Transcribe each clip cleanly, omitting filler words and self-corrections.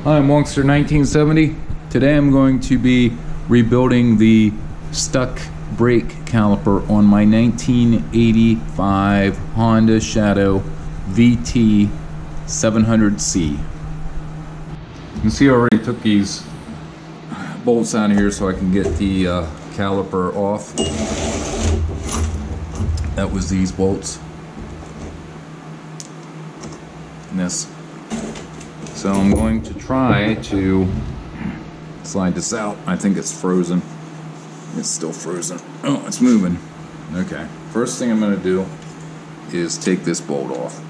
Hi, I'm Wonkster 1970. Today I'm going to be rebuilding the stuck brake caliper on my 1985 Honda Shadow VT 700C. You can see I already took these bolts out of here so I can get the caliper off. That was these bolts. And this. So I'm going to try to slide this out. I think it's frozen. It's still frozen. Oh, it's moving. Okay. First thing I'm going to do is take this bolt off.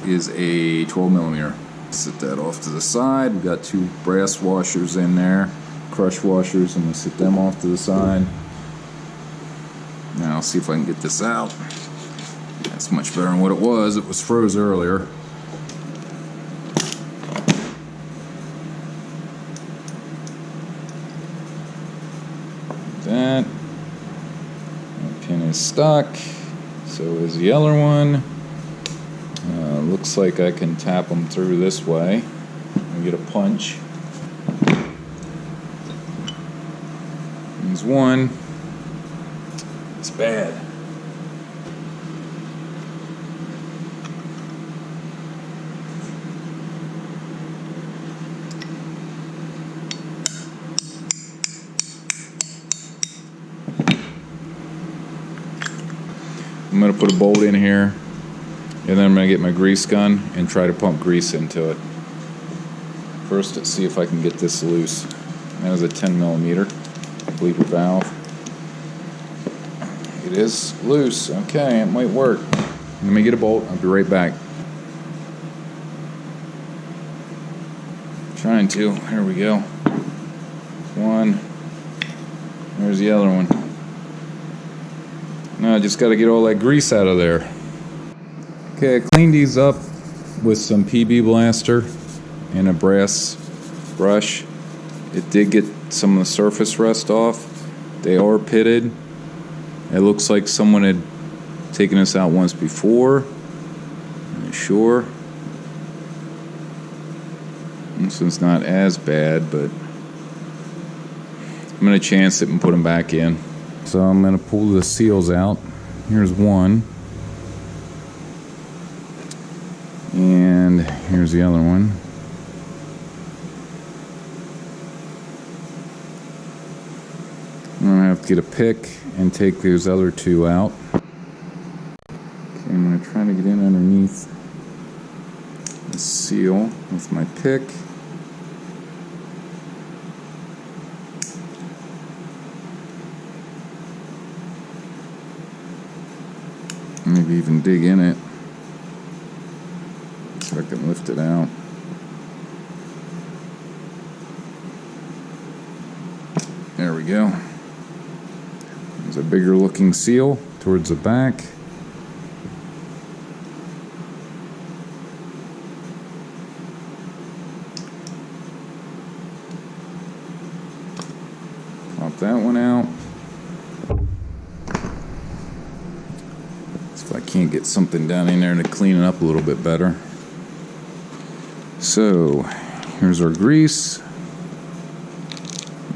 Is a 12 millimeter. Set that off to the side. We've got two brass washers in there, crush washers. I'm going to set them off to the side. Now I'll see if I can get this out. That's much better than what it was. It was froze earlier. That pin is stuck, so is the other one. Looks like I can tap them through this way and get a punch. There's one. It's bad. I'm going to put a bolt in here, and then I'm going to get my grease gun and try to pump grease into it. First, let's see if I can get this loose. That is a 10 millimeter bleeder valve. It is loose. Okay, it might work. Let me get a bolt. I'll be right back. Trying to. Here we go. One. There's the other one. Now I just got to get all that grease out of there. Okay, I cleaned these up with some PB Blaster and a brass brush. It did get some of the surface rust off. They are pitted. It looks like someone had taken this out once before. I'm not sure. This one's not as bad, but I'm going to chance it and put them back in. So I'm going to pull the seals out. Here's one. And here's the other one. I'm going to have to get a pick and take those other two out. Okay, I'm going to try to get in underneath the seal with my pick. Maybe even dig in it so I can lift it out. There we go. There's a bigger looking seal towards the back. Pop that one out. If I can't get something down in there to clean it up a little bit better. So, here's our grease.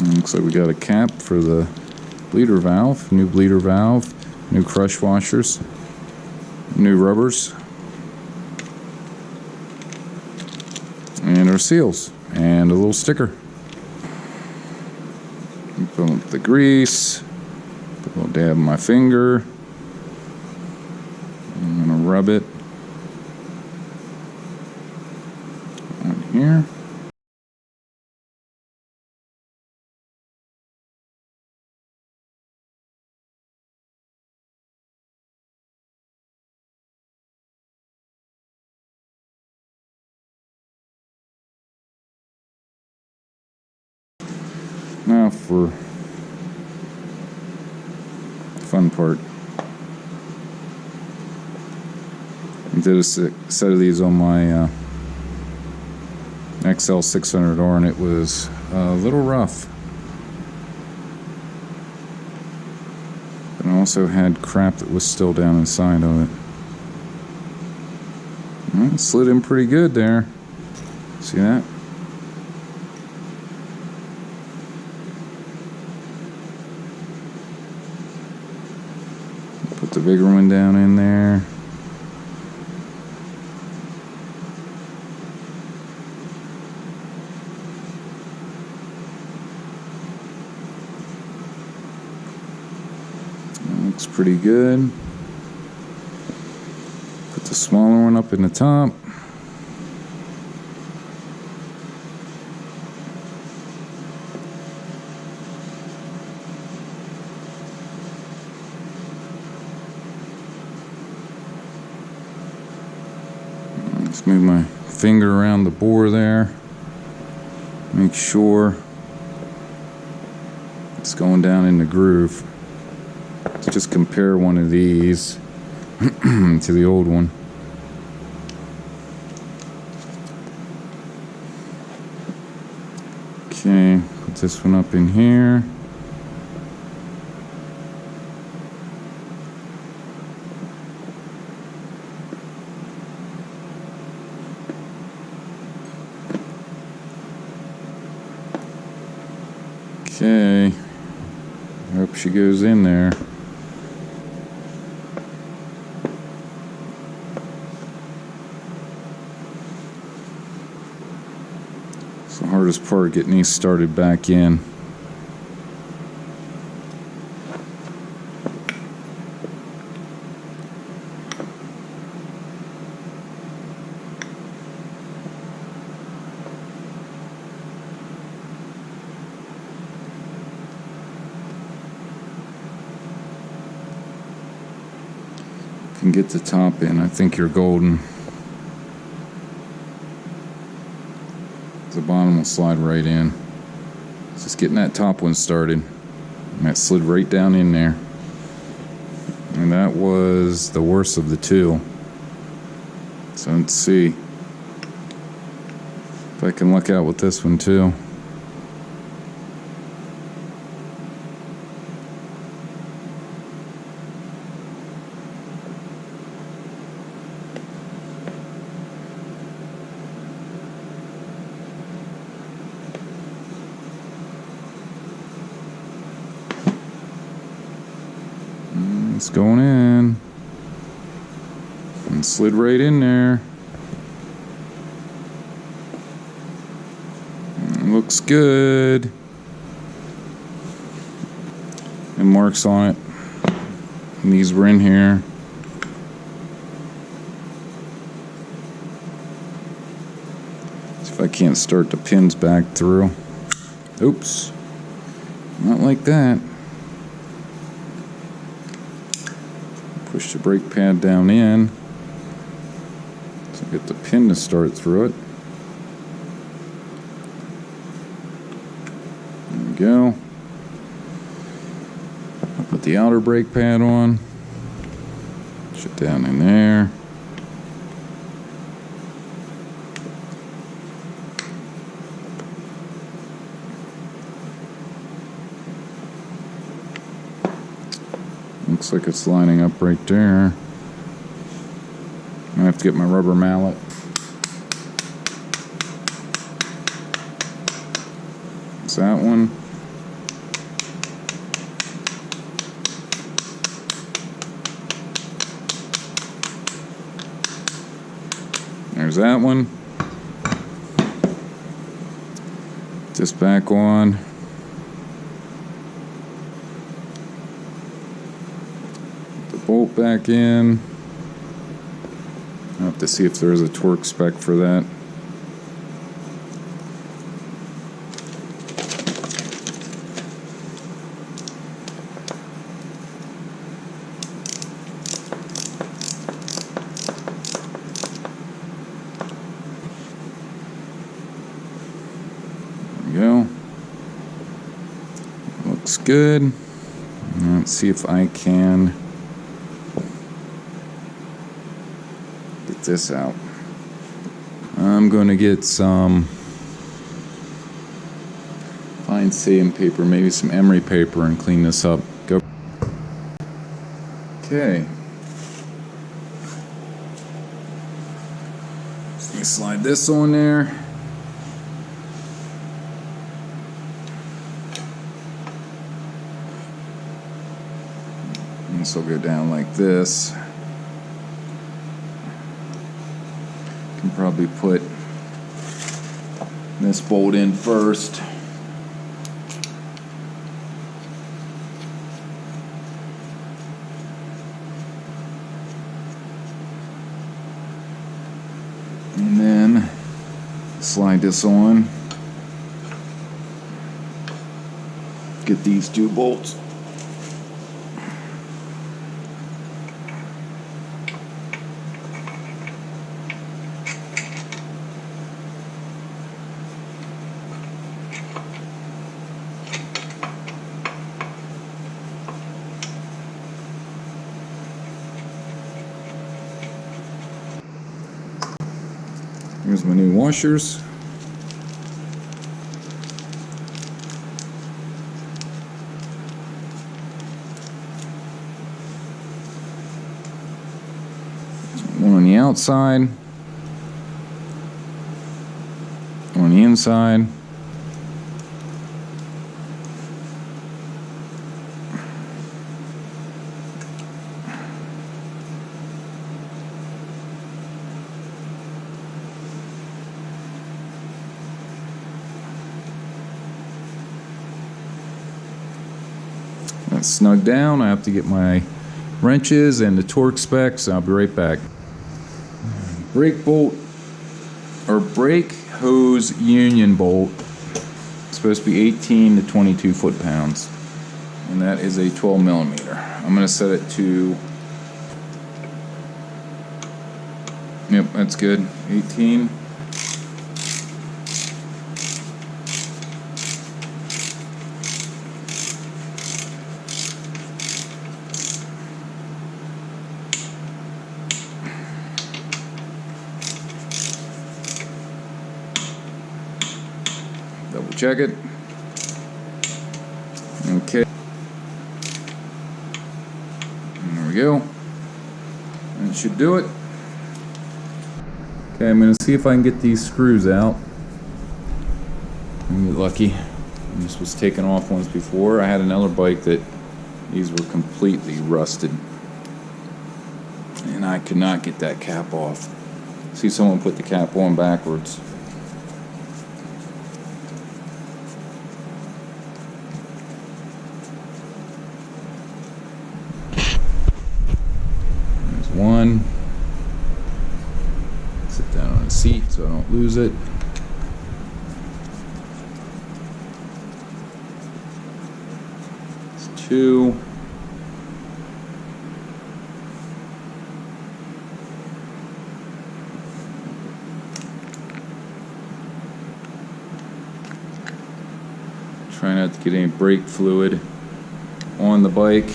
Looks like we got a cap for the bleeder valve, new crush washers, new rubbers, and our seals, and a little sticker. Put up the grease, put a little dab on my finger. I'm going to rub it on here. Now for the fun part. I did a set of these on my XL 600R and it was a little rough. But I also had crap that was still down inside of it. Well, it slid in pretty good there. See that? the bigger one down in there. That looks pretty good. Put the smaller one up in the top. Just move my finger around the bore there. Make sure it's going down in the groove. Let's just compare one of these to the old one. Okay, put this one up in here. Okay, I hope she goes in there. It's the hardest part, getting these started back in. Can get the top in, I think you're golden. The bottom will slide right in. Just getting that top one started. And that slid right down in there. And that was the worst of the two. So let's see if I can luck out with this one too. It's going in. And slid right in there. Looks good. And marks on it. And these were in here. See if I can't start the pins back through. Oops. Not like that. Push the brake pad down in. So get the pin to start through it. There we go. I'll put the outer brake pad on. Push it down in there. Looks like it's lining up right there. I have to get my rubber mallet. It's that one. There's that one. This back on. Bolt back in. I'll have to see if there's a torque spec for that. There we go. Looks good. Let's see if I can this out. I'm going to get some fine sandpaper, maybe some emery paper, and clean this up. Go. Okay. So you slide this on there. And This will go down like this. Can probably put this bolt in first. And then slide this on. Get these two bolts. Here's my new washers. One on the outside, one on the inside. That's snug down. I have to get my wrenches and the torque specs. I'll be right back. Brake bolt or brake hose union bolt. It's supposed to be 18 to 22 foot-pounds, and that is a 12 millimeter. I'm going to set it to, yep, that's good, 18. Double check it. Okay. There we go. That should do it. Okay, I'm going to see if I can get these screws out. I'm get lucky. This was taken off once before. I had another bike that these were completely rusted, and I could not get that cap off. See, someone put the cap on backwards. One. Sit down on a seat so I don't lose it. It's two. Try not to get any brake fluid on the bike.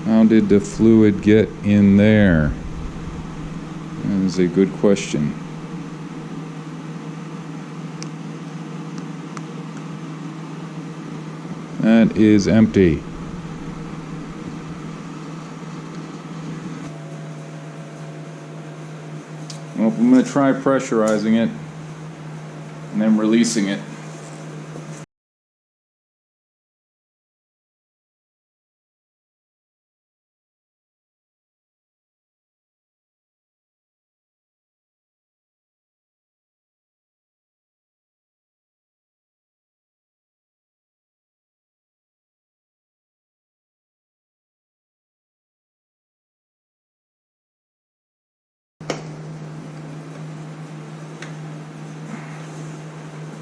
How did the fluid get in there? That is a good question. That is empty. Well, I'm going to try pressurizing it and then releasing it.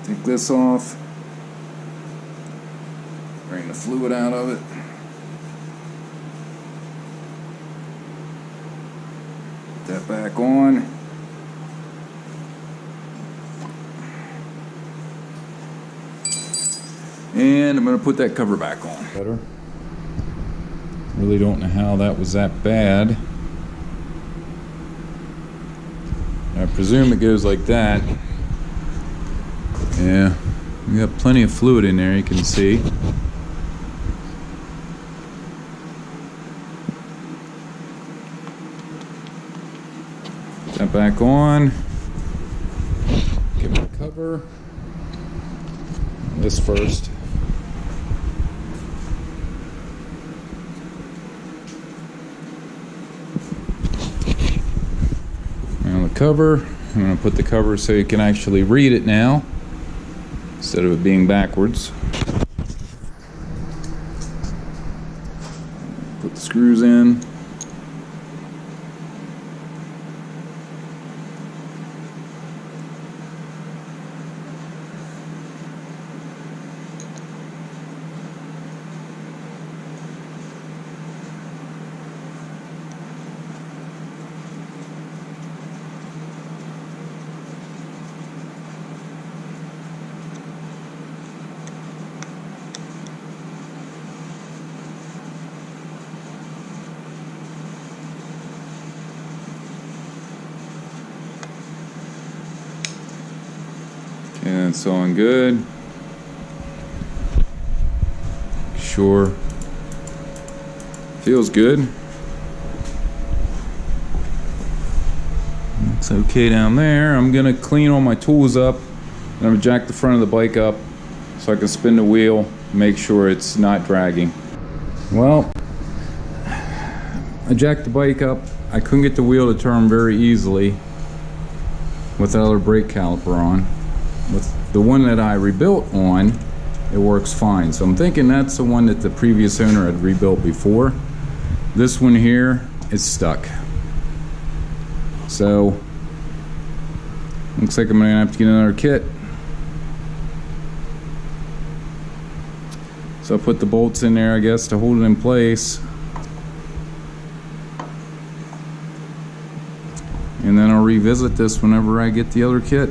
Take this off, drain the fluid out of it. Put that back on. And I'm going to put that cover back on. Better. Really don't know how that was that bad. I presume it goes like that. Yeah, we got plenty of fluid in there, you can see. Put that back on. Get my cover. This first. cover. I'm going to put the cover so you can actually read it now instead of it being backwards. Put the screws in. And it's on good. Sure. Feels good. It's okay down there. I'm gonna clean all my tools up, and I'm gonna jack the front of the bike up so I can spin the wheel, make sure it's not dragging. Well, I jacked the bike up. I couldn't get the wheel to turn very easily with that other brake caliper on. With the one that I rebuilt on, it works fine. So I'm thinking that's the one that the previous owner had rebuilt before. This one here is stuck. So looks like I'm gonna have to get another kit. So I put the bolts in there, I guess, to hold it in place. And then I'll revisit this whenever I get the other kit.